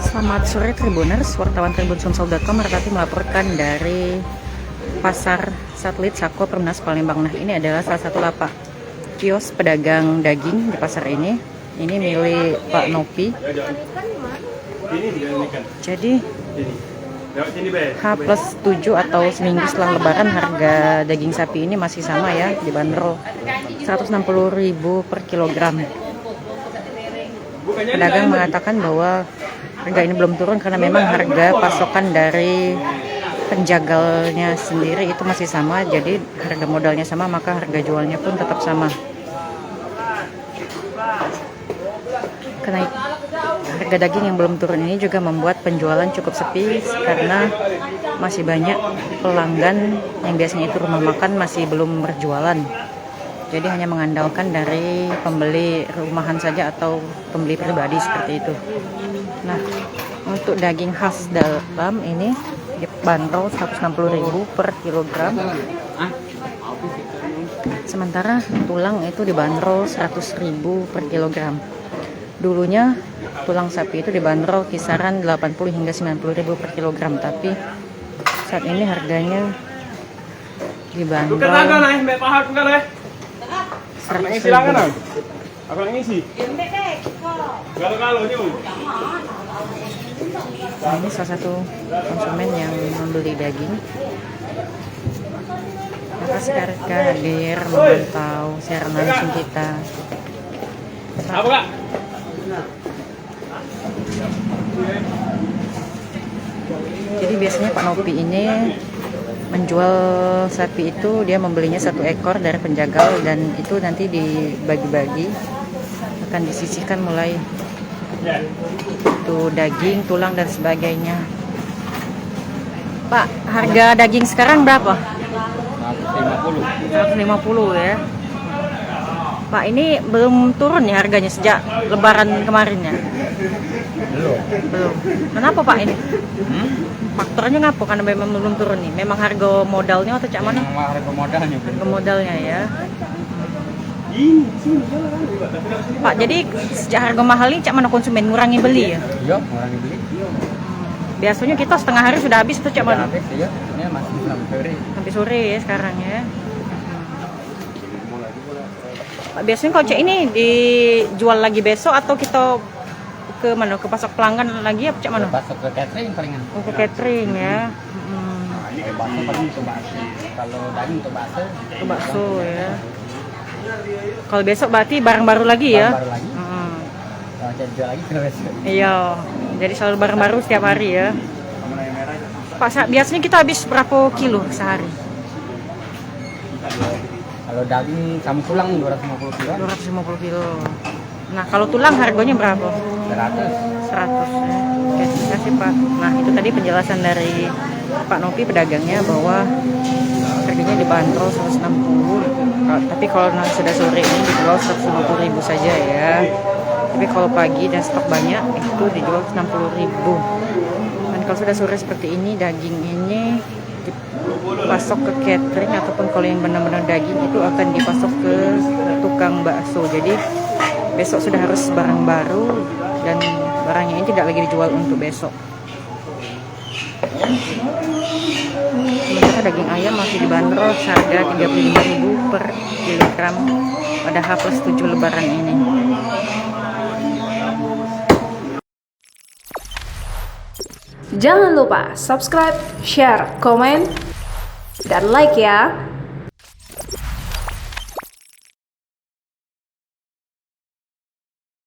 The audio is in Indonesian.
Selamat sore Tribuners, wartawan tribunsumsel.com Mertati melaporkan dari Pasar Satelit Sako Perumnas Palembang. Nah, ini adalah salah satu lapak kios pedagang daging di pasar ini. Ini milik Pak Nopi. Jadi H+7 atau seminggu setelah lebaran harga daging sapi ini masih sama ya, dibanderol 160.000 per kilogram. Pedagang mengatakan bahwa harga ini belum turun karena memang harga pasokan dari penjagalnya sendiri itu masih sama, jadi harga modalnya sama maka harga jualnya pun tetap sama. Harga daging yang belum turun ini juga membuat penjualan cukup sepi karena masih banyak pelanggan yang biasanya itu rumah makan masih belum berjualan. Jadi hanya mengandalkan dari pembeli rumahan saja atau pembeli pribadi seperti itu. Nah, untuk daging khas dalam ini dibanderol 160.000 per kilogram. Sementara tulang itu dibanderol 100.000 per kilogram. Dulunya tulang sapi itu dibanderol kisaran 80 hingga 90.000 per kilogram, tapi saat ini harganya dibanderol 100.000. Aku ngisi. Nah, ini salah satu konsumen yang membeli daging. Terima kasih Kak hadir memantau siaran langsung kita. Apa Kak? Jadi biasanya Pak Nopi ini menjual sapi itu dia membelinya 1 ekor dari penjagal dan itu nanti dibagi-bagi, akan disisihkan mulai itu daging, tulang dan sebagainya. Pak, harga daging sekarang berapa? 150 ya. Pak, ini belum turun ya harganya sejak lebaran kemarin ya? Belum. Kenapa Pak ini? Faktornya ngapa? Karena memang belum turun nih. Memang harga modalnya atau cak mana? Harga modalnya. Harga modalnya ya. Pak, jadi sejak harga mahal ini cak mana konsumen ngurangi beli ya? Iya, ngurangi beli. Biasanya kita setengah hari sudah habis atau cak mana? Habis ya. Ini masih sampai sore. Sampai sore ya sekarang ya. Pak, biasanya kalau cak ini dijual lagi besok atau kita ke mana? Ke pasok pelanggan lagi apa cak mana? Pasok ke catering palingan. Oh, ke catering ya. Ini bakso paling untuk bakso. Kalau daging untuk bakso. Ke bakso ya. Kalau besok berarti barang baru lagi ya? Baru lagi. Kalau jadi jual lagi kena besok. Iya. Jadi selalu barang baru setiap hari ya. Pak, biasanya kita habis berapa kilo sehari? Kalau daging sama tulang 250 kilo. 250 kilo. Nah, kalau tulang harganya berapa? 100. 100 ya. Oke, terima kasih Pak. Nah, itu tadi penjelasan dari Pak Nopi pedagangnya bahwa harganya dibanderol 160. Tapi kalau sudah sore ini dijual 150.000 saja ya. Tapi kalau pagi dan stok banyak itu dijual 60.000. Dan kalau sudah sore seperti ini daging ini dipasok ke catering ataupun kalau yang benar-benar daging itu akan dipasok ke tukang bakso. Jadi besok sudah harus barang baru dan barangnya ini tidak lagi dijual untuk besok. Sementara daging ayam masih dibanderol harga 35.000 per kilogram pada H+7 lebaran ini. Jangan lupa subscribe, share, komen, dan like ya.